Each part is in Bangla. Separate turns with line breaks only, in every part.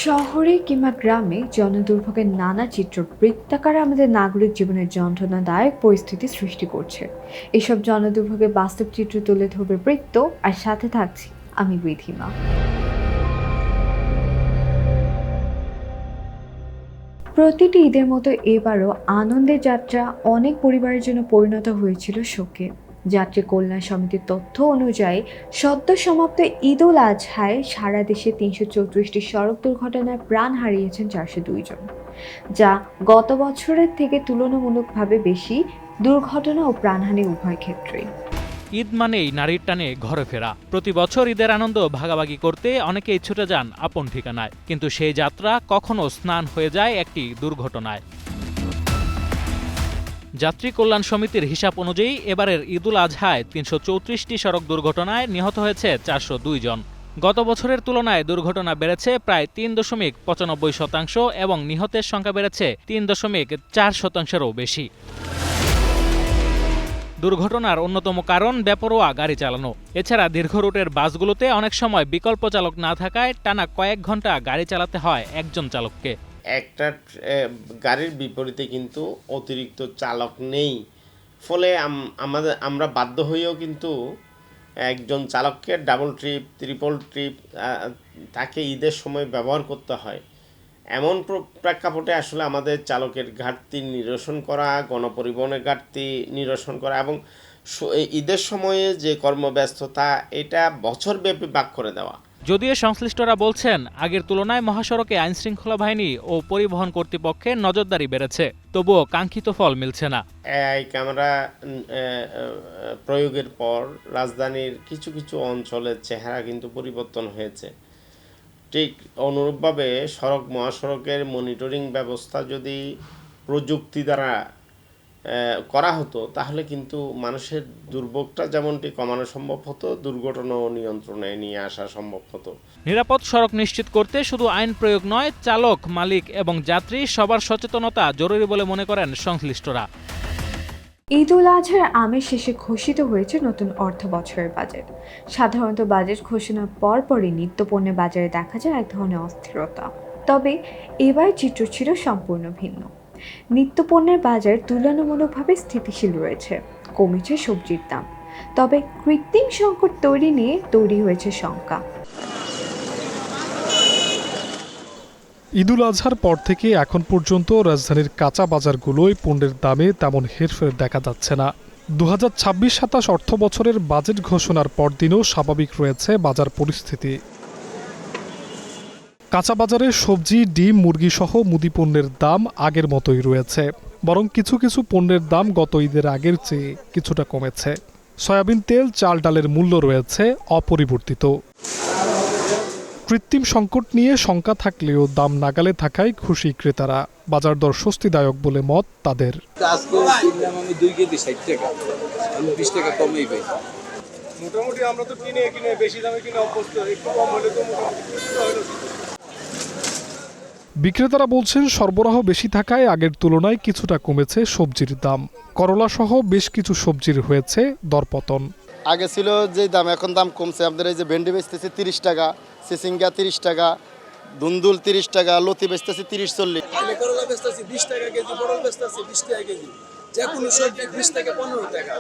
শহরে কিংবা গ্রামে জনদুর্ভোগের নানা চিত্র বৃত্তাকারে আমাদের নাগরিক জীবনের যন্ত্রণাদায়ক পরিস্থিতি সৃষ্টি করছে। এসব জনদুর্ভোগের বাস্তব চিত্র তুলে ধরবে বৃত্ত, আর সাথে থাকছি আমি বিধিমা। প্রতিটি ঈদের মতো এবারও আনন্দের যাত্রা অনেক পরিবারের জন্য পরিণত হয়েছিল শোকে। যাত্রী কল্যাণ সমিতির তথ্য অনুযায়ী সদ্য সমাপ্ত ঈদ উল আজহায় সারা দেশে ৩34টি সড়ক দুর্ঘটনায় প্রাণ হারিয়েছেন 402 জন, যা গত বছরের থেকে তুলনামূলকভাবে বেশি। দুর্ঘটনা ও প্রাণহানি উভয় ক্ষেত্রেই।
ঈদ মানেই নারীর টানে ঘরে ফেরা। প্রতি বছর ঈদের আনন্দ ভাগাভাগি করতে অনেকেই ছুটে যান আপন ঠিকানায়, কিন্তু সেই যাত্রা কখনো স্নান হয়ে যায় একটি দুর্ঘটনায়। যাত্রী কল্যাণ সমিতির হিসাব অনুযায়ী এবারের ঈদ উল আজহায় ৩34টি সড়ক দুর্ঘটনায় নিহত হয়েছে 402 জন। গত বছরের তুলনায় দুর্ঘটনা বেড়েছে প্রায় ৩.৯৫% এবং নিহতের সংখ্যা বেড়েছে ৩.৪%-এরও বেশি। দুর্ঘটনার অন্যতম কারণ বেপরোয়া গাড়ি চালানো। এছাড়া দীর্ঘ রুটের বাসগুলোতে অনেক সময় বিকল্প চালক না থাকায় টানা কয়েক ঘন্টা গাড়ি চালাতে হয় একজন চালককে।
একটা গাড়ির বিপরীতে কিন্তু অতিরিক্ত চালক নেই, ফলে আমরা বাধ্য হয়েও কিন্তু একজন চালককে ডাবল ট্রিপ, ট্রিপল ট্রিপ তাকে ঈদের সময় ব্যবহার করতে হয়। এমন প্রেক্ষাপটে আসলে আমাদের চালকের ঘাটতি নিরসন করা, গণপরিবহনের ঘাটতি নিরসন করা এবং ঈদের সময়ে যে কর্মব্যস্ততা, এটা বছরব্যাপী ভাগ করে দেওয়া।
যদিও সংশ্লিষ্টরা বলছেন আগের তুলনায় মহাসড়কে আইনশৃঙ্খলা বাহিনী ও পরিবহন কর্তৃপক্ষের নজরদারি বেড়েছে, তবুও কাঙ্ক্ষিত ফল মিলছে না।
এই ক্যামেরা প্রয়োগের পর রাজধানীর কিছু কিছু অঞ্চলের চেহারা কিন্তু পরিবর্তন হয়েছে। ঠিক অনুরূপভাবে মহাসড়কের মনিটরিং ব্যবস্থা যদি প্রযুক্তি দ্বারা করা হতো, তাহলে কিন্তু মানুষের দুর্ভোগটা যেমনটি কমানো সম্ভব হতো, দুর্ঘটনা নিয়ন্ত্রণে নিয়ে আসা সম্ভব হতো।
নিরাপদ সড়ক নিশ্চিত করতে শুধু আইন প্রয়োগ নয়, চালক, মালিক এবং যাত্রী সবার সচেতনতা জরুরি বলে মনে করেন সংশ্লিষ্টরা।
ঈদ উল আজহার আমেজ শেষে ঘোষিত হয়েছে নতুন অর্থ বছরের বাজেট। সাধারণত বাজেট ঘোষণার পরপরই নিত্যপণ্যের বাজারে দেখা যায় এক ধরনের অস্থিরতা, তবে এবার চিত্র ছিল সম্পূর্ণ ভিন্ন। নিত্যপণ্যের বাজার তুলনামূলকভাবে স্থিতিশীল রয়েছে, কমেছে সবজির দাম, তবে কৃত্রিম সংকট নিয়ে তৈরি হয়েছে শঙ্কা।
ঈদ উল আজহার পর থেকে এখন পর্যন্ত রাজধানীর কাঁচা বাজারগুলোয় পণ্যের দামে তেমন হেরফের দেখা যাচ্ছে না। 2026-27 অর্থ বছরের বাজেট ঘোষণার পরদিনও স্বাভাবিক রয়েছে বাজার পরিস্থিতি। কাঁচা বাজারে সবজি, ডিম, মুরগি সহ মুদি পণ্যের দাম আগের মতোই রয়েছে, বরং কিছু কিছু পণ্যের দাম গত ঈদের আগের চেয়ে কিছুটা কমেছে। সয়াবিন তেল, চাল, ডালের মূল্য রয়েছে অপরিবর্তিত। কৃত্রিম সংকট নিয়ে শঙ্কা থাকলেও দাম নাগালে থাকায় খুশি ক্রেতারা। বাজার দর স্বস্তিদায়ক বলে মত তাদের।
মোটামুটি আমরা তো কিনে বেশি দামে কিনে অভ্যস্ত, একটু কম হলে তো
বিক্রেতারা বলছেন সরবরাহ বেশি থাকায় আগের তুলনায় কিছুটা কমেছে সবজির দাম। করলা সহ বেশ কিছু সবজির হয়েছে দরপতন।
আগে ছিল যে দাম, এখন দাম কমছে। আমাদের এই যে ভেন্ডি বেচতেছে 30 টাকা, সিসিঙ্গা 30 টাকা, দুন্দুল 30 টাকা, লতি বেচতেছে 30-40।
করলা বেচতেছি 20 টাকা কেজি, পটল বেচতেছি 20 টাকা কেজি, যে কোনো সবজি 20 থেকে 15 টাকা।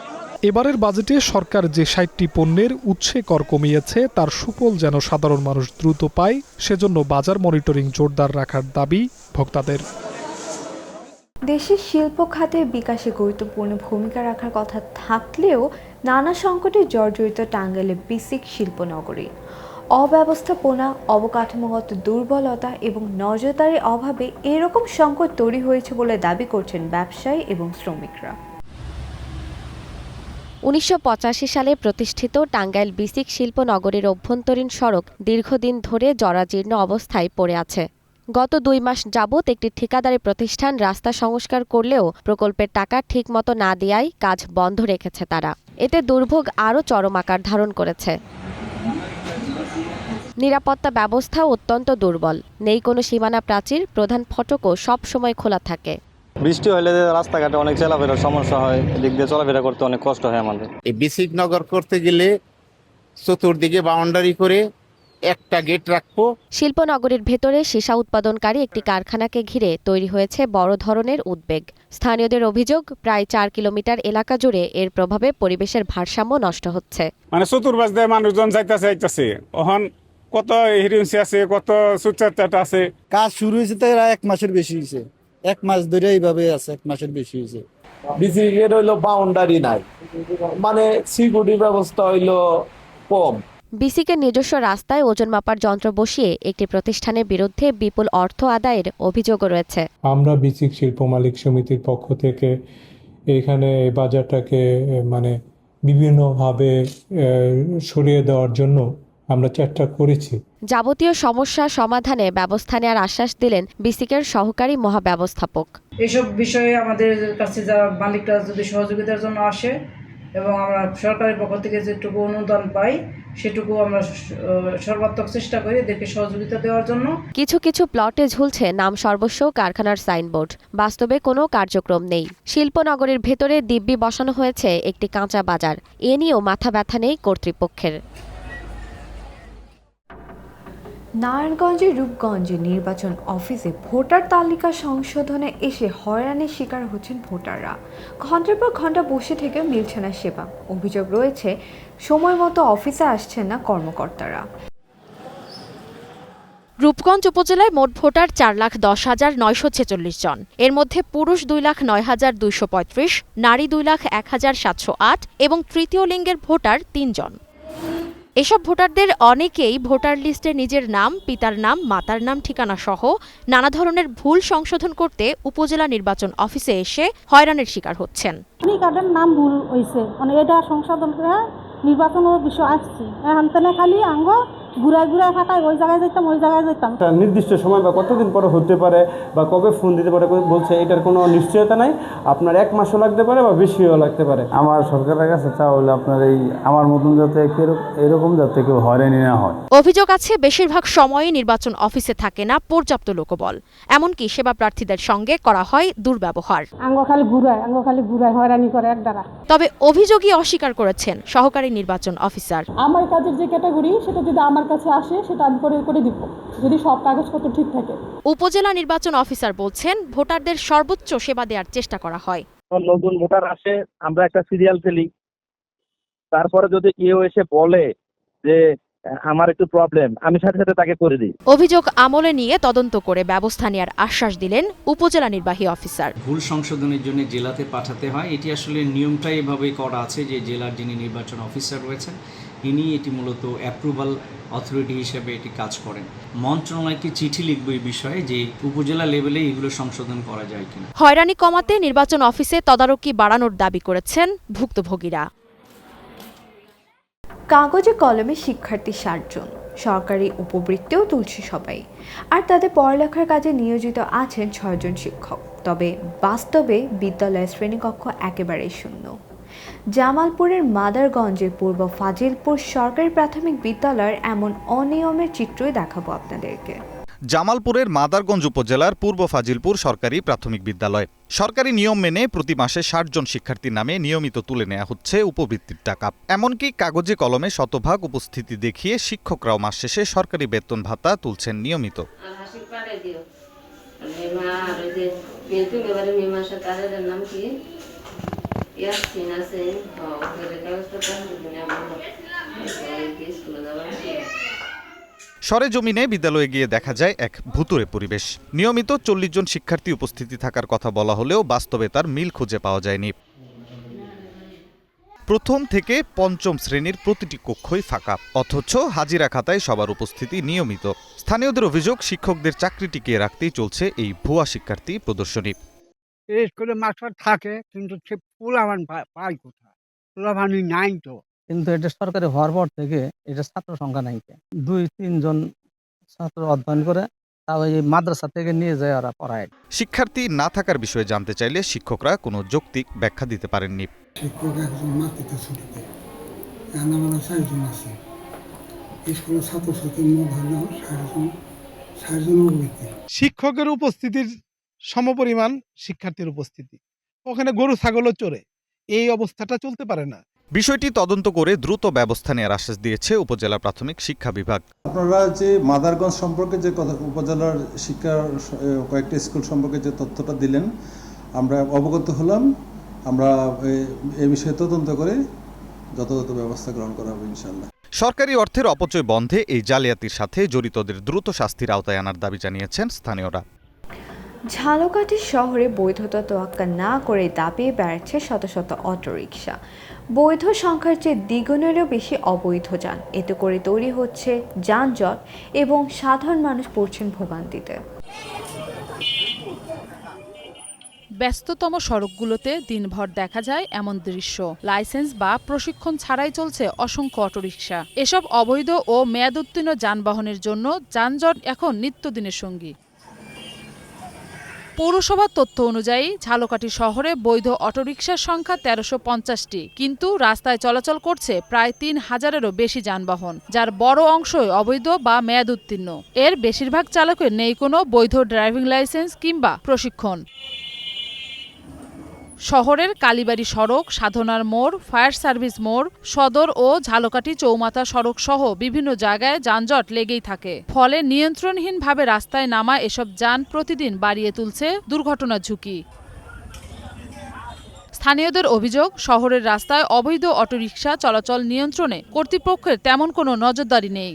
এবারের বাজেটে সরকার যে 60টি পণ্যের উৎসে কর কমিয়েছে, তার সুফল যেন সাধারণ মানুষ দ্রুত পায়, সেজন্য বাজার মনিটরিং জোরদার রাখার দাবি ভোক্তাদের।
দেশের শিল্প খাতের বিকাশে গুরুত্বপূর্ণ ভূমিকা রাখার কথা থাকলেও নানা সংকটে জর্জরিত টাঙ্গাইলের বিসিক শিল্পনগরী। অব্যবস্থাপনা, অবকাঠামোগত দুর্বলতা এবং নজরদারির অভাবে এরকম সংকট তৈরি হয়েছে বলে দাবি করছেন ব্যবসায়ী এবং শ্রমিকরা।
1985 সালে প্রতিষ্ঠিত টাঙ্গাইল বিসিক শিল্পনগরীর অভ্যন্তরীণ সড়ক দীর্ঘদিন ধরে জরাজীর্ণ অবস্থায় পড়ে আছে। গত 2 মাস যাবৎ একটি ঠিকাদারি প্রতিষ্ঠান রাস্তা সংস্কার করলেও প্রকল্পের টাকা ঠিকমতো না দেওয়ায় কাজ বন্ধ রেখেছে তারা। এতে দুর্ভোগ আরও চরম আকার ধারণ করেছে। নিরাপত্তা ব্যবস্থা অত্যন্ত দুর্বল, নেই কোনো সীমানা প্রাচীর, প্রধান ফটকও সব সময় খোলা থাকে।
বৃষ্টি হলে রাস্তাঘাটে অনেক চলাফেরার সমস্যা হয়, এদিক দিয়ে চলাফেরা করতে অনেক কষ্ট হয় আমাদের।
এই বিসিক নগর করতে গেলে চতুর্দিকে বাউন্ডারি করে একটা গেট রাখবো।
শিল্পনগরীর ভেতরে সীসা উৎপাদনকারী একটি কারখানাকে ঘিরে তৈরি হয়েছে বড় ধরনের উদ্বেগ। স্থানীয়দের অভিযোগ, প্রায় 4 কিলোমিটার এলাকা জুড়ে এর প্রভাবে পরিবেশের ভারসাম্য নষ্ট হচ্ছে।
মানে চতুর্পাশ দিয়ে মানুষজন যাইতেছে ওখান কত হিরিংসি আছে, কত সুচাচাটা আছে।
কাজ শুরু হয়েছে তো এরা 1 মাসের বেশি হয়েছে, 1 মাস ধরে এইভাবে আছে, 1 মাসের বেশি হয়েছে।
বিসিকের হইলো বাউন্ডারি নাই, মানে সিকিউরিটি ব্যবস্থা হইলো কম।
বিসিকের নিজস্ব রাস্তায় ওজন মাপার যন্ত্র বসিয়ে একটি প্রতিষ্ঠানের বিরুদ্ধে বিপুল অর্থ আদায়ের অভিযোগও রয়েছে।
আমরা বিসিক শিল্প মালিক সমিতির পক্ষ থেকে এখানে এই বাজারটাকে মানে বিভিন্নভাবে সরিয়ে দেওয়ার জন্য আমরা চেষ্টা করেছি।
যাবতীয় সমস্যা সমাধানে ব্যবস্থা নেওয়ার আশ্বাস দিলেন বিসিকের সহকারী মহাব্যবস্থাপক।
এসব বিষয়ে আমাদের কাছে যারা মালিকরা যদি সহযোগিতার জন্য আসে এবং আমরা সরকারের পক্ষ থেকে যেটুকু অনুদান পাই সেটুকু আমরা সর্বাত্মক চেষ্টা করি এদেরকে সহযোগিতা দেওয়ার জন্য।
কিছু কিছু প্লটে ঝুলছে নাম সর্বস্ব কারখানার সাইনবোর্ড, বাস্তবে কোনো কার্যক্রম নেই। শিল্পনগরের ভেতরে দিব্যি বসানো হয়েছে একটি কাঁচা বাজার, এ নিয়েও মাথা ব্যথা নেই কর্তৃপক্ষের।
নারায়ণগঞ্জের রূপগঞ্জে নির্বাচন অফিসে ভোটার তালিকা সংশোধনে এসে হয়রানির শিকার হচ্ছেন ভোটাররা। ঘন্টার পর ঘন্টা বসে থেকেও মিলছে না সেবা। অভিযোগ রয়েছে সময় মতো অফিসে আসছেন না কর্মকর্তারা।
রূপগঞ্জ উপজেলায় মোট ভোটার 4,10,946 জন। এর মধ্যে পুরুষ 2,09,235, নারী 2,01,708 এবং তৃতীয় লিঙ্গের ভোটার 3 জন। এসব ভোটারদের অনেকেই ভোটার লিস্টে নিজের নাম, পিতার নাম, মাতার নাম, ঠিকানা সহ নানা ধরনের ভুল সংশোধন করতে উপজেলা নির্বাচন অফিসে এসে হয়রানির শিকার হচ্ছেন।
কার্ডের নাম ভুল হয়েছে, মানে এটা সংশোধন করে নির্বাচন বিষয় আসছি, এখন তেনে খালি আঙ্গ ঘুরায় ঘুরায় ফাঁকায় ওই জায়গায় যেতাম ওই জায়গায় যেতাম।
নির্দিষ্ট সময় বা কতদিন পরে হতে পারে বা কবে ফোন দিতে পারে বলছে, এটার কোনো নিশ্চয়তা নাই। আপনার 1 মাসও লাগতে পারে বা বেশিও লাগতে পারে।
আমার সরকারের কাছে চাওয়া হলে আপনার এই আমার মতন যাতে এরকম যাতে কেউ হয়রানি না হয়।
অভিযোগ আছে বেশিরভাগ সময়ই নির্বাচন অফিসে থাকে না পর্যাপ্ত লোকবল, এমনকি সেবা প্রার্থীদের সঙ্গে করা হয় দুর্ব্যবহার।
আঙ্গ খালি ঘুরায় হয়রানি করে এক দ্বারা।
তবে অভিযোগই অস্বীকার করেছেন সহকারী নির্বাচন অফিসার।
আমার কাজের যে ক্যাটাগরি সেটা যদি আমার কাছে আসে সেটা আমি করে দিব, যদি সব কাগজপত্র ঠিক থাকে।
উপজেলা নির্বাচন অফিসার বলছেন ভোটারদের সর্বোচ্চ সেবা দেওয়ার চেষ্টা করা হয়।
নতুন ভোটার আসে, আমরা একটা সিরিয়াল ফেলি, তারপরে যদি কেউ এসে বলে যে আমার একটু প্রবলেম, আমি সাথে সাথে তাকে করে দিই।
অভিযোগ আমলে নিয়ে তদন্ত করে ব্যবস্থা নেওয়ার আশ্বাস দিলেন উপজেলা নির্বাহী অফিসার।
ভুল সংশোধনের জন্য জেলাতে পাঠাতে হয়, এটি আসলে নিয়মটাই এভাবেই করা আছে যে জেলার যিনি নির্বাচন অফিসার রয়েছেন ইনি এটি মূলত অ্যাপ্রুভাল অথরিটি হিসেবে এটি কাজ করেন। মন্ত্রণালয়কে চিঠি লিখবে এই বিষয়ে যে উপজেলা লেভেলে এগুলো সংশোধন করা যায় কিনা।
হয়রানি কমাতে নির্বাচন অফিসে তদারকি বাড়ানোর দাবি করেছেন ভুক্তভোগীরা।
কাগজে কলমে শিক্ষার্থী 60 জন, সরকারি উপবৃত্তিও তুলছে সবাই। আর তাদের পড়ালেখার কাজে নিয়োজিত আছেন 6 জন শিক্ষক। তবে বাস্তবে বিদ্যালয়ের শ্রেণীকক্ষ একেবারেই শূন্য। জামালপুরের মাদারগঞ্জের পূর্ব ফাজিলপুর সরকারি প্রাথমিক বিদ্যালয়ের এমন অনিয়মের চিত্রই দেখাবো আপনাদেরকে।
জামালপুরের মাদারগঞ্জ উপজেলার পূর্ব ফাজিলপুর সরকারি প্রাথমিক বিদ্যালয় সরকারি নিয়ম মেনে প্রতি মাসে 60 জন শিক্ষার্থীর নামে নিয়মিত তুলে নেওয়া হচ্ছে উপবৃত্তির টাকা। এমনকি কাগজে কলমে শতভাগ উপস্থিতি দেখিয়ে শিক্ষকরাও মাস শেষে সরকারি বেতন ভাতা তুলছেন নিয়মিত। সরেজমিনে বিদ্যালয়ে গিয়ে দেখা যায় এক ভুতুড়ে পরিবেশ। নিয়মিত 40 জন শিক্ষার্থী উপস্থিতি থাকার কথা বলা হলেও বাস্তবে তার মিল খুঁজে পাওয়া যায়নি। প্রথম থেকে পঞ্চম শ্রেণীর প্রতিটি কক্ষই ফাঁকা, অথচ হাজিরা খাতায় সবার উপস্থিতি নিয়মিত। স্থানীয়দের অভিযোগ, শিক্ষকদের চাকরি টিকিয়ে রাখতেই চলছে এই ভুয়া শিক্ষার্থী প্রদর্শনী।
স্কুলে মাস্টার থাকে কিন্তু সে পোলাপান পায় কোথায়, পোলাপানি নাই তো।
কিন্তু এটা সরকারি হওয়ার পর থেকে এটা ছাত্র সংখ্যা নাই, 2-3 জন ছাত্র অধ্যয়ন করে, তাও এই মাদ্রাসা থেকে নিয়ে যায় ওরা পড়ায়।
শিক্ষার্থী না থাকার বিষয়ে জানতে চাইলে শিক্ষকরা কোনো যৌক্তিক ব্যাখ্যা দিতে পারেননি।
শিক্ষক একজন মাতৃত্ব ছুটিতে, আমরা 4 জন আছি স্কুলের ছাত্রছাত্রী মোট হলো 60 জন উপস্থিতি।
শিক্ষকের উপস্থিতির সমপরিমাণ শিক্ষার্থীর উপস্থিতি, ওখানে গরু ছাগলও চড়ে, এই অবস্থাটা চলতে পারে না।
বিষয়টি তদন্ত করে দ্রুত ব্যবস্থা নেওয়ার আশ্বাস দিয়েছে উপজেলা প্রাথমিক শিক্ষা বিভাগ।
আপনারা যে মাদারগঞ্জ সম্পর্কে যে কথা, উপজেলার শিক্ষা কয়েকটি স্কুল সম্পর্কে যে তথ্যটা দিলেন, আমরা অবগত হলাম। আমরা এই বিষয়ে তদন্ত করে যথাযথ ব্যবস্থা গ্রহণ করা হবে ইনশাআল্লাহ।
সরকারি অর্থের অপচয় বন্ধে এই জালিয়াতির সাথে জড়িতদের দ্রুত শাস্তির আওতায় আনার দাবি জানিয়েছেন স্থানীয়রা।
ঝালকাঠি শহরে বৈধতা তোয়াক্কা না করে দাপিয়ে বেড়াচ্ছে শত শত অটোরিকশা। বৈধ সংখ্যার চেয়ে দ্বিগুণেরও বেশি অবৈধ যান। এতে করে তৈরি হচ্ছে যানজট এবং সাধারণ মানুষ পড়ছেন ভোগান্তিতে।
ব্যস্ততম সড়কগুলোতে দিনভর দেখা যায় এমন দৃশ্য। লাইসেন্স বা প্রশিক্ষণ ছাড়াই চলছে অসংখ্য অটোরিকশা। এসব অবৈধ ও মেয়াদোত্তীর্ণ যানবাহনের জন্য যানজট এখন নিত্যদিনের সঙ্গী। পৌরসভার তথ্য অনুযায়ী ঝালকাঠি শহরে বৈধ অটোরিকশার সংখ্যা ১৩৫০টি, কিন্তু রাস্তায় চলাচল করছে প্রায় ৩,০০০-এরও বেশি যানবাহন, যার বড় অংশই অবৈধ বা মেয়াদোত্তীর্ণ। এর বেশিরভাগ চালকের নেই কোনো বৈধ ড্রাইভিং লাইসেন্স কিংবা প্রশিক্ষণ। শহরের কালীবাড়ি সড়ক, সাধনার মোড়, ফায়ার সার্ভিস মোড়, সদর ও ঝালকাঠি চৌমাথা সড়ক সহ বিভিন্ন জায়গায় যানজট লেগেই থাকে। ফলে নিয়ন্ত্রণহীনভাবে রাস্তায় নামা এসব যান প্রতিদিন বাড়িয়ে তুলছে দুর্ঘটনার ঝুঁকি। স্থানীয়দের অভিযোগ, শহরের রাস্তায় অবৈধ অটোরিকশা চলাচল নিয়ন্ত্রণে কর্তৃপক্ষের তেমন কোনো নজরদারি নেই।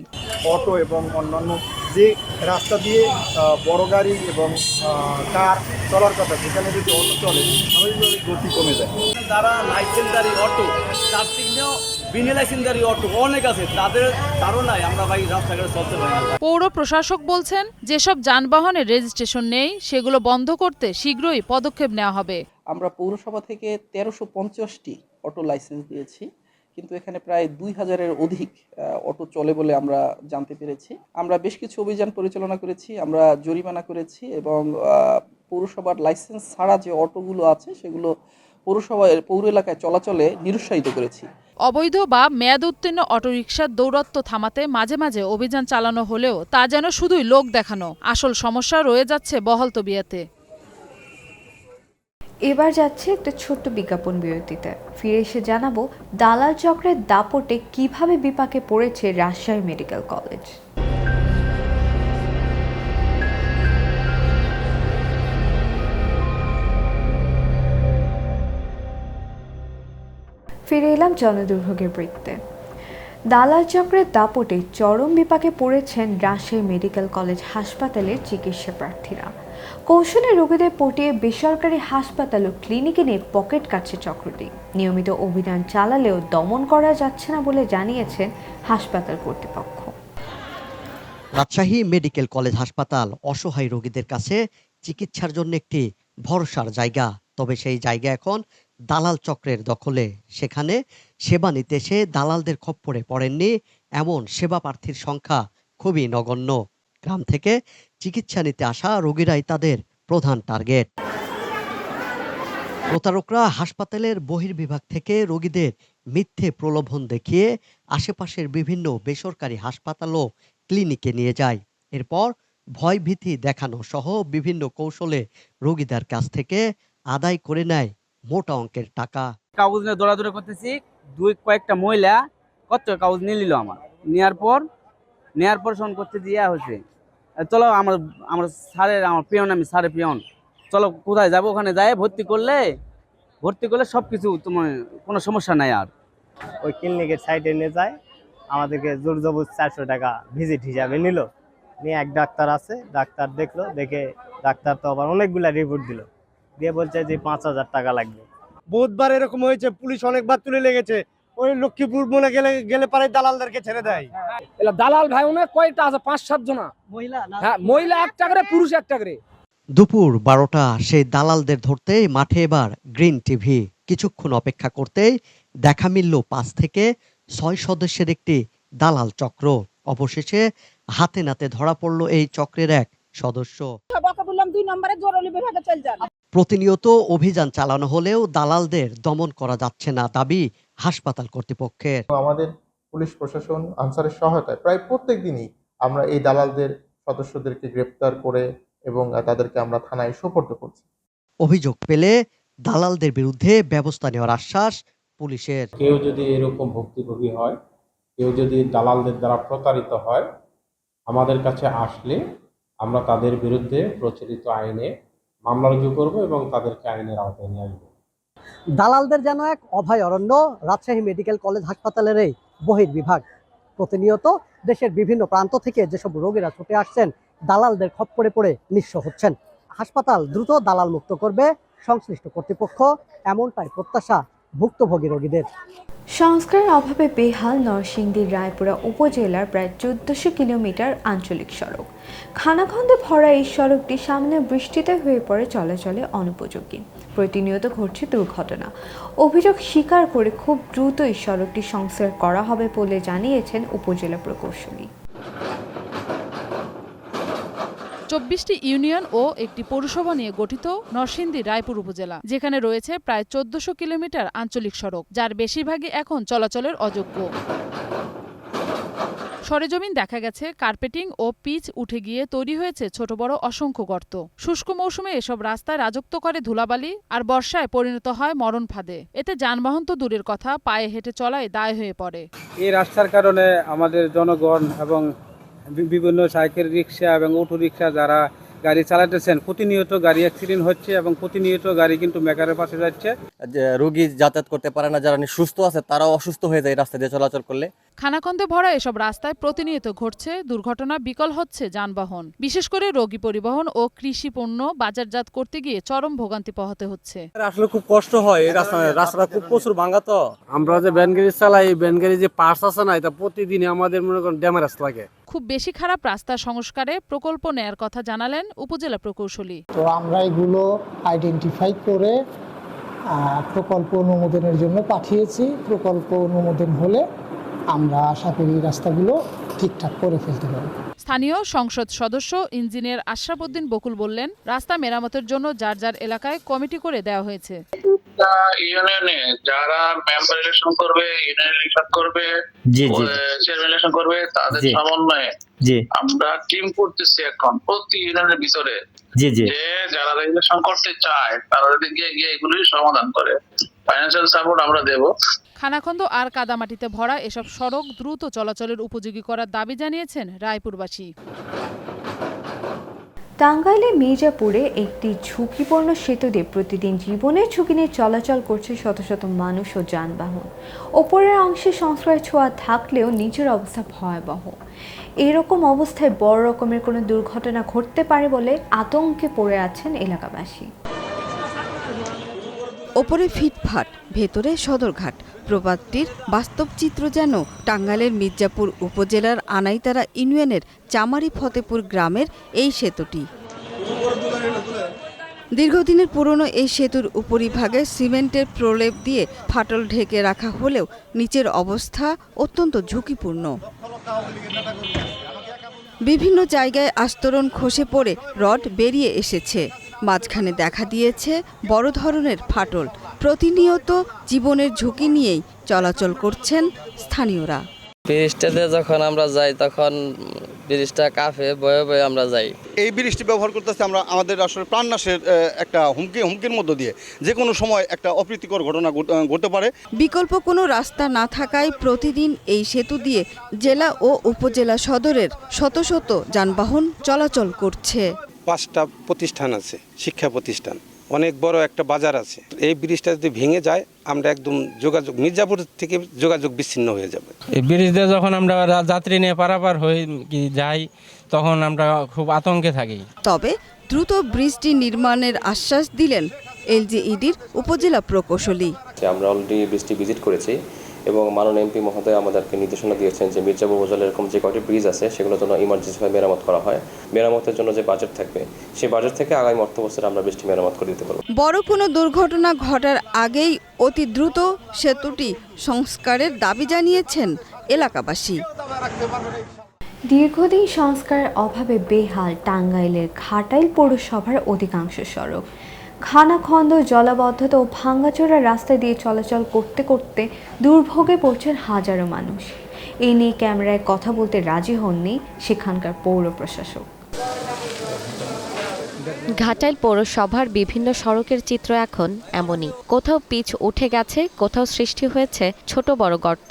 অটো এবং অন্যান্য যে রাস্তা দিয়ে বড় গাড়ি এবং কার চলার কথা, সেখানে যদি অটো চলে স্বাভাবিকভাবে গতি কমে যায়।
যারা লাইসেন্সদারি অটো, তার থেকেও বিনা লাইসেন্সদারি অটো অনেক আছে, তাদের ধারণায় আমরা ভাই রাস্তাঘাটে চলতে পারি না।
পৌর প্রশাসক বলছেন, যেসব যানবাহনের রেজিস্ট্রেশন নেই সেগুলো বন্ধ করতে শীঘ্রই পদক্ষেপ নেওয়া হবে।
আমরা পৌরসভা থেকে ১৩৫০টি অটো লাইসেন্স দিয়েছি, কিন্তু এখানে প্রায় ২,০০০-এর অধিক অটো চলে বলে আমরা জানতে পেরেছি। আমরা বেশ কিছু অভিযান পরিচালনা করেছি, আমরা জরিমানা করেছি এবং পৌরসভার লাইসেন্স ছাড়া যে অটোগুলো আছে সেগুলো পৌর এলাকায় চলাচলে নিরুৎসাহিত করেছি।
অবৈধ বা মেয়াদোত্তীর্ণ অটোরিকশার দৌরাত্ম্য থামাতে মাঝে মাঝে অভিযান চালানো হলেও তা যেন শুধুই লোক দেখানো। আসল সমস্যা রয়ে যাচ্ছে বহাল তবিয়াতে।
এবার যাচ্ছে একটা ছোট্ট বিজ্ঞাপন বিরতিতে। ফিরে এসে জানাবো দালাল চক্রের দাপটে কিভাবে বিপাকে পড়েছে রাজশাহী মেডিকেল কলেজ। ফিরে এলাম জনদুর্ভোগের বৃত্তে। দালাল চক্রের দাপটে চরম বিপাকে পড়েছেন রাজশাহী মেডিকেল কলেজ হাসপাতালের চিকিৎসা প্রার্থীরা। কৌশলে রোগীদের পটিয়ে বেসরকারি হাসপাতাল ও ক্লিনিকে নিয়ে পকেট কাটছে চক্রটি। নিয়মিত অভিযান চালালেও দমন করা যাচ্ছে না বলে জানিয়েছেন হাসপাতাল কর্তৃপক্ষ।
রাজশাহী মেডিকেল কলেজ হাসপাতাল অসহায় রোগীদের কাছে চিকিৎসার জন্য একটি ভরসার জায়গা। তবে সেই জায়গা এখন দালাল চক্রের দখলে। সেখানে সেবা নিতে এসে দালালদের খপ্পরে পড়েননি এমন সেবা প্রার্থীর সংখ্যা খুবই নগণ্য। গ্রাম থেকে চিকিৎসা নিতে আসা রোগীরাই তাদের প্রধান টার্গেট। প্রতারকরা হাসপাতালের বহির্বিভাগ থেকে রোগীদের মিথ্যে প্রলোভন দেখিয়ে আশেপাশের বিভিন্ন বেসরকারি হাসপাতাল ও ক্লিনিকে নিয়ে যায়। এরপর ভয়ভীতি দেখানো সহ বিভিন্ন কৌশলে রোগীদের কাছ থেকে আদায় করে নেয় মোটা অঙ্কের টাকা।
কাগজ নিয়ে দৌড়াদৌড়ি করতেছি, কয়েকটা মহিলা কত কাগজ নিয়ে নিল আমার। নেওয়ার পর শোন করতে দিয়ে হচ্ছে, চলো আমার পিয়ন, আমি স্যারের পিয়ন, চলো কোথায় যাবো, ওখানে যাই ভর্তি করলে সব কিছু তোমার কোনো সমস্যা নাই। আর
ওই ক্লিনিকের সাইডে নিয়ে যায়, আমাদেরকে জোর জবর 400 টাকা ভিজিট হিসাবে নিল। নিয়ে এক ডাক্তার আছে, ডাক্তার দেখলো, দেখে ডাক্তার তো আবার অনেকগুলা রিপোর্ট দিল, দিয়ে বলছে যে 5,000 টাকা লাগবে।
বহুতবার এরকম হয়েছে, পুলিশ অনেকবার তুলে লেগেছে। ওই লক্ষ্মীপুর মনে গেলে পারে দালালদেরকে ছেড়ে দেয়।
দালাল ভাই অনেক কয়টা আছে, 5-7 জনা মহিলা, একটা করে পুরুষ একটা করে।
দুপুর 12টা সেই দালালদের ধরতে মাঠে এবার গ্রিন টিভি। কিছুক্ষণ অপেক্ষা করতেই দেখা মিলল 5 থেকে 6 সদস্যের একটি দালাল চক্র। অবশেষে হাতে নাতে ধরা পড়ল এই চক্রের এক সদস্য। প্রতিনিয়ত অভিযান চালানো হলেও দালালদের দমন করা যাচ্ছে না, দাবি হাসপাতাল কর্তৃপক্ষের।
আমাদের পুলিশ প্রশাসন আনসারের সহায়তায় প্রায় প্রত্যেক দিনই আমরা এই দালালদের সদস্যদেরকে গ্রেপ্তার করে এবং তাদেরকে আমরা থানায় সোপর্দ করছি।
অভিযোগ পেলে দালালদের বিরুদ্ধে ব্যবস্থা নেওয়ার আশ্বাস পুলিশের।
কেউ যদি এরকম ভুক্তভোগী হয়, কেউ যদি দালালদের দ্বারা প্রতারিত হয়, আমাদের কাছে আসলে আমরা তাদের বিরুদ্ধে প্রচলিত আইনে মামলা রুজু করব এবং তাদেরকে আইনের আওতায় নিয়ে আসবো।
দালালদের যেন এক অভয়ারণ্য রাজশাহী মেডিকেল কলেজ হাসপাতালের এই বহির্বিভাগ। প্রতিনিয়ত দেশের বিভিন্ন প্রান্ত থেকে যেসব রোগীরা ছুটে আসছেন, দালালদের খপ্পরে পড়ে নিঃস্ব হচ্ছেন। হাসপাতাল দ্রুত দালাল মুক্ত করবে সংশ্লিষ্ট কর্তৃপক্ষ, এমনটাই প্রত্যাশা ভুক্তভোগী রোগীদের।
সংস্কারের অভাবে বেহাল নরসিংদীর রায়পুরা উপজেলার প্রায় 1400 কিলোমিটার আঞ্চলিক সড়ক। খানাখন্দে ভরা এই সড়কটি সামনে বৃষ্টিতে হয়ে পড়ে চলাচলে অনুপযোগী। প্রতিনিয়ত ঘটছে দুর্ঘটনা। অভিযোগ স্বীকার করে খুব দ্রুত এই সড়কটি সংস্কার করা হবে বলে জানিয়েছেন উপজেলা প্রকৌশলী।
24টি ইউনিয়ন ও একটি পৌরসভা নিয়ে গঠিত নরসিংদী রায়পুর উপজেলা, যেখানে রয়েছে প্রায় 1400 কিলোমিটার আঞ্চলিক সড়ক, যার বেশিরভাগই এখন চলাচলের অযোগ্য। সরেজমিন দেখা গেছে কার্পেটিং ও পিচ উঠে গিয়ে তৈরি হয়েছে ছোট বড় অসংখ্য গর্ত। শুষ্ক মৌসুমে এসব রাস্তায় রাজত্ব করে ধুলাবালি, আর বর্ষায় পরিণত হয় মরণ ফাঁদে। এতে যানবাহন তো দূরের কথা, পায়ে হেঁটে চলাই দায় হয়ে পড়ে।
এই রাস্তার কারণে আমাদের জনগণ এবং বিভিন্ন সাইকেল রিক্সা এবং অটো রিক্সা যারা গাড়ি চালাতেছেন, প্রতিনিয়ত গাড়ি অ্যাক্সিডেন্ট হচ্ছে এবং প্রতিনিয়ত গাড়ি কিন্তু মেকারের পাশে যাচ্ছে।
রোগী যাতায়াত করতে পারে না, যারা সুস্থ আছে তারাও অসুস্থ হয়ে যায় রাস্তা দিয়ে চলাচল করলে।
খানাখন্দে ভরা এসব রাস্তায় প্রতিনিয়ত ঘটছে দুর্ঘটনা, বিকল হচ্ছে যানবাহন। বিশেষ করে রোগী পরিবহন ও কৃষি পণ্য বাজারজাত করতে গিয়ে চরম ভোগান্তি পোহাতে হচ্ছে।
আসলে খুব কষ্ট হয়, এই রাস্তাটা খুব প্রচুর ভাঙা। তো আমরা যে ভ্যান গাড়ি চালাই, ভ্যান গাড়ি যে পার্টস আছে না, এটা প্রতিদিন আমাদের মনে করেন ড্যামেজ লাগে।
খুব বেশি খারাপ রাস্তা সংস্কারে প্রকল্প নেয়ার কথা জানালেন উপজেলা প্রকৌশলী।
তো আমরা এগুলো আইডেন্টিফাই করে প্রকল্প অনুমোদনের জন্য পাঠিয়েছি। প্রকল্প অনুমোদন হলে আমরা আশা করি রাস্তাগুলো ঠিকঠাক করে ফেলতে পারব।
স্থানীয় সংসদ সদস্য ইঞ্জিনিয়ার আশরাফ উদ্দিন বকুল বললেন, রাস্তা মেরামতের জন্য যার যার এলাকায় কমিটি করে দেওয়া হয়েছে।
ইউনিয়নে যারা মেম্বার ইলেকশন করবে, ইউনিয়ন ইলেকশন করবে, চেয়ারম্যান ইলেকশন করবে, তাদের সমন্বয়ে আমরা টিম করতেছি এখন প্রতি ইউনিয়নের ভিতরে, যে যারা ইলেকশন করতে চায় তারা যদি গিয়ে এগুলোই সমাধান করে। ফাইন্যান্সিয়াল সাপোর্ট আমরা দেব।
খানাখন্দ আর কাদামাটিতে ভরা এসব সড়ক দ্রুত চলাচলের উপযোগী করার দাবি জানিয়েছেন রায়পুরবাসী।
টাঙ্গাইলে মির্জাপুরে একটি ঝুঁকিপূর্ণ সেতু দিয়ে প্রতিদিন জীবনের ঝুঁকি নিয়ে চলাচল করছে শত শত মানুষ ও যানবাহন। ওপরের অংশে সংস্কারের ছোঁয়া থাকলেও নিচের অবস্থা ভয়াবহ। এরকম অবস্থায় বড় রকমের কোনো দুর্ঘটনা ঘটতে পারে বলে আতঙ্কে পড়ে আছেন এলাকাবাসী।
ওপরে ফিটফাট, ভেতরে সদরঘাট, প্রপাতটির বাস্তব চিত্র যেন টাঙ্গাইলের মির্জাপুর উপজেলার আনাইতারা ইউনিয়নের চামারি ফতেপুর গ্রামের এই সেতুটি। দীর্ঘদিনের পুরনো এই সেতুর উপরিভাগে সিমেন্টের প্রলেপ দিয়ে ফাটল ঢেকে রাখা হলেও নিচের অবস্থা অত্যন্ত ঝুঁকিপূর্ণ। বিভিন্ন জায়গায় আস্তরণ খসে পড়ে রড বেরিয়ে এসেছে। মাঝখানে দেখা দিয়েছে বড় ধরনের ফাটল। প্রতিনিয়ত জীবনের ঝুঁকি নিয়েই চলাচল করছেন স্থানীয়রা।
ব্রিজটাতে যখন আমরা যাই তখন ব্রিজটা কাঁপে, বয়ে বয়ে আমরা যাই।
এই ব্রিজটি ব্যবহার করতেছে আমরা আমাদের আসলে প্রাণনাশের একটা হুমকির মধ্য দিয়ে যে কোনো সময় একটা অপ্রীতিকর ঘটনা ঘটতে পারে।
বিকল্প কোনো রাস্তা না থাকায় প্রতিদিন এই সেতু দিয়ে জেলা ও উপজেলা সদরের শত শত যানবাহন চলাচল করছে।
5টা প্রতিষ্ঠান আছে, শিক্ষা প্রতিষ্ঠান, অনেক বড় একটা বাজার আছে। এই ব্রিজটা যদি ভেঙে যায় আমরা একদম যোগাযোগ, মির্জাপুর থেকে যোগাযোগ বিচ্ছিন্ন হয়ে যাবে।
এই ব্রিজ দিয়ে যখন আমরা যাত্রী নিয়ে পারাপার হয়ে যাই তখন আমরা খুব আতঙ্কে থাকি।
তবে দ্রুত ব্রিজটি নির্মাণের আশ্বাস দিলেন এলজিইডির উপজেলা প্রকৌশলী।
আমরা অলরেডি ব্রিজটি ভিজিট করেছি এবং মাননীয় এমপি মহোদয় আমাদেরকে নির্দেশনা দিয়েছেন যে মির্জাপুর উপজেলার এরকম যে কয়টি ব্রিজ আছে সেগুলোর জন্য ইমার্জেন্সিভাবে মেরামত করা হয়। মেরামতের জন্য যে বাজেট থাকবে সেই বাজেট থেকে আগামী অর্থ বছরে আমরা ব্রিজটি মেরামত করে দিতে পারব।
বড় কোনো দুর্ঘটনা ঘটার আগেই অতি দ্রুত সেতুটি সংস্কারের দাবি জানিয়েছেন এলাকাবাসী।
দীর্ঘদিন সংস্কারের অভাবে বেহাল টাঙ্গাইলের ঘাটাইল পৌরসভার অধিকাংশ সড়ক। খানাখন্দ, জলাবদ্ধতা ও ভাঙ্গাচোরা রাস্তা দিয়ে চলাচল করতে করতে দুর্ভোগে পড়ছেন হাজারো মানুষ। এই নিয়ে ক্যামেরায় কথা বলতে রাজি হননি সেখানকার পৌর প্রশাসক।
ঘাটাইল পৌরসভার বিভিন্ন সড়কের চিত্র এখন এমনই। কোথাও পিচ উঠে গেছে, কোথাও সৃষ্টি হয়েছে ছোট বড় গর্ত।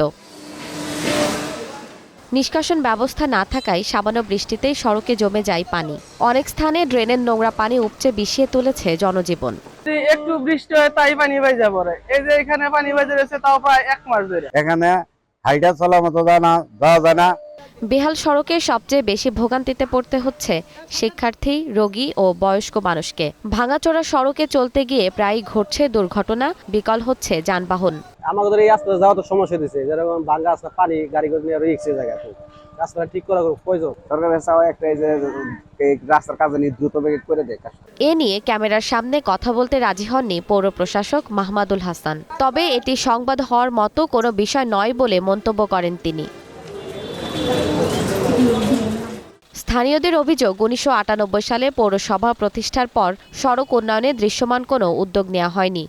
নিষ্কাশন ব্যবস্থা না থাকায় সামান্য বৃষ্টিতেই সড়কে জমে যায় পানি। অনেক স্থানে ড্রেনের নোংরা পানি উপচে বিষিয়ে তুলেছে জনজীবন।
একটু বৃষ্টি হয় তাই পানি বাইজা পড়ে। এই যে এখানে পানি বাইজা রয়েছে তাও প্রায় 1 মাস ধরে।
এখানে হাইটা চলার মতো যাওয়া যায় না।
বেহাল সড়কে সবচেয়ে বেশি ভোগান্তিতে পড়তে হচ্ছে শিক্ষার্থী, রোগী ও বয়স্ক মানুষকে। ভাঙাচোরা সড়কে চলতে গিয়ে প্রায়ই ঘটছে দুর্ঘটনা, বিকল হচ্ছে যানবাহন।
আমাদের এই রাস্তা যাওয়া তো সমস্যা দিচ্ছে, যেরকম ভাঙা রাস্তা, পানি গাড়ি করে নিয়ে রিক্সে জায়গা, রাস্তাটা ঠিক করা প্রয়োজন। সরকারের চাওয়া একটা যে এই রাস্তার কাজ নিয়ে দ্রুত করে দেয়।
এ নিয়ে ক্যামেরার সামনে কথা বলতে রাজি হননি পৌর প্রশাসক মাহমাদুল হাসান। তবে এটি সংবাদ হওয়ার মতো কোনো বিষয় নয় বলে মন্তব্য করেন তিনি। স্থানীয়দের অভিযোগ, 1998 সালে পৌরসভা প্রতিষ্ঠার পর সড়ক উন্নয়নে দৃশ্যমান কোনো উদ্যোগ নেওয়া হয়নি।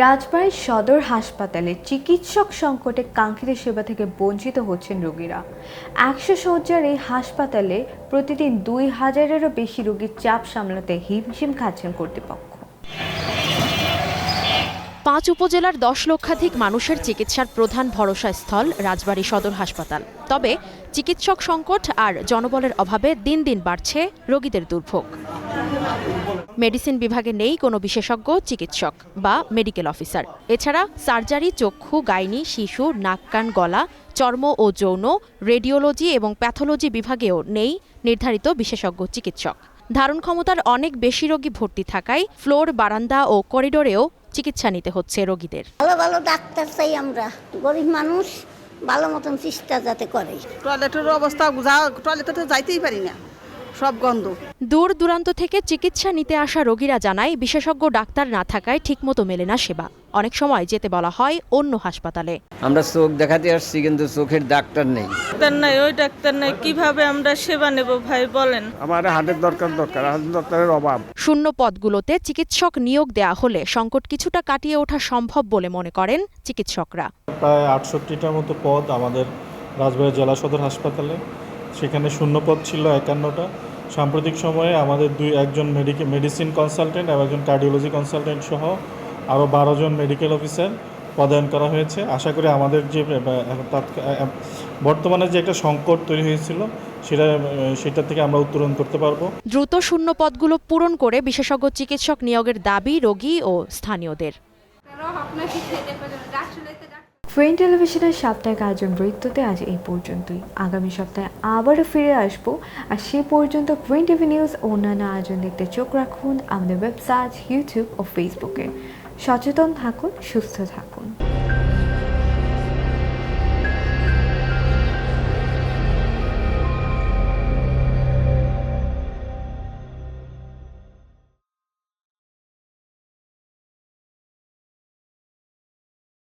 রাজবাড়ী সদর হাসপাতালে চিকিৎসক সংকটে কাঙ্ক্ষিত সেবা থেকে বঞ্চিত হচ্ছেন রোগীরা। 100 শয্যার এই হাসপাতালে প্রতিদিন 2000-এরও বেশি রোগীর চাপ সামলাতে হিমশিম খাচ্ছেন কর্তৃপক্ষ।
5 উপজেলার 10 লক্ষাধিক মানুষের চিকিৎসার প্রধান ভরসাস্থল রাজবাড়ী সদর হাসপাতাল। তবে চিকিৎসক সংকট আর জনবলের অভাবে দিন দিন বাড়ছে রোগীদের দুর্ভোগ। মেডিসিন বিভাগে নেই কোনো বিশেষজ্ঞ চিকিৎসক বা মেডিকেল অফিসার। এছাড়া সার্জারি, চক্ষু, গাইনি, শিশু, নাক, কান, গলা, চর্ম ও যৌন, রেডিওলজি এবং প্যাথোলজি বিভাগেও নেই নির্ধারিত বিশেষজ্ঞ চিকিৎসক। ধারণ ক্ষমতার অনেক বেশি রোগী ভর্তি থাকায় ফ্লোর, বারান্দা ও করিডোরেও চিকিৎসা নিতে হচ্ছে রোগীদের।
ভালো ভালো ডাক্তার চাই আমরা, গরিব মানুষ, ভালো মতন চিকিৎসা যাতে করে।
টয়লেটের অবস্থা, টয়লেটে তো যাইতেই পারি না, সব গন্ধ।
দূর দূরান্ত থেকে চিকিৎসা নিতে আসা রোগীরা জানায়, বিশেষজ্ঞ ডাক্তার না থাকায় ঠিকমতো মেলে না সেবা। অনেক সময় যেতে বলা হয় অন্য হাসপাতালে।
আমরা চোখ দেখাতে আসছি, কিন্তু চোখের ডাক্তার নেই।
ডাক্তার নাই, ওই ডাক্তার নাই, কিভাবে আমরা সেবা নেব ভাই বলেন?
আমাদের হার্টের দরকার, হার্টের ডক্টরের অভাব।
শূন্য পদগুলোতে চিকিৎসক নিয়োগ দেয়া হলে সংকট কিছুটা কাটিয়ে ওঠা সম্ভব বলে মনে করেন চিকিৎসকরা।
প্রায় 68টার মতো পদ আমাদের রাজবাড়ী জেলা সদর হাসপাতালে, সেখানে শূন্য পদ ছিল 51টা। সাম্প্রতিক সময়ে আমাদের একজন মেডিসিন কনসালটেন্ট এবং একজন কার্ডিওলজি কনসালটেন্ট সহ আরও 12 জন মেডিকেল অফিসার পদায়ন করা হয়েছে। আশা করি আমাদের যে বর্তমানে যে একটা সংকট তৈরি হয়েছিল সেটা থেকে আমরা উত্তরণ করতে পারবো।
দ্রুত শূন্য পদগুলো পূরণ করে বিশেষজ্ঞ চিকিৎসক নিয়োগের দাবি রোগী ও স্থানীয়দের।
ফ্রেন টেলিভিশনের সাপ্তাহিক আয়োজন বৃত্ততে আজ এই পর্যন্তই। আগামী সপ্তাহে আবারও ফিরে আসবো। আর সে পর্যন্ত ফ্রেন টিভি নিউজ অন্যান্য আয়োজন দেখতে চোখ রাখুন আমাদের ওয়েবসাইট, ইউটিউব ও ফেসবুকে। সচেতন থাকুন, সুস্থ থাকুন।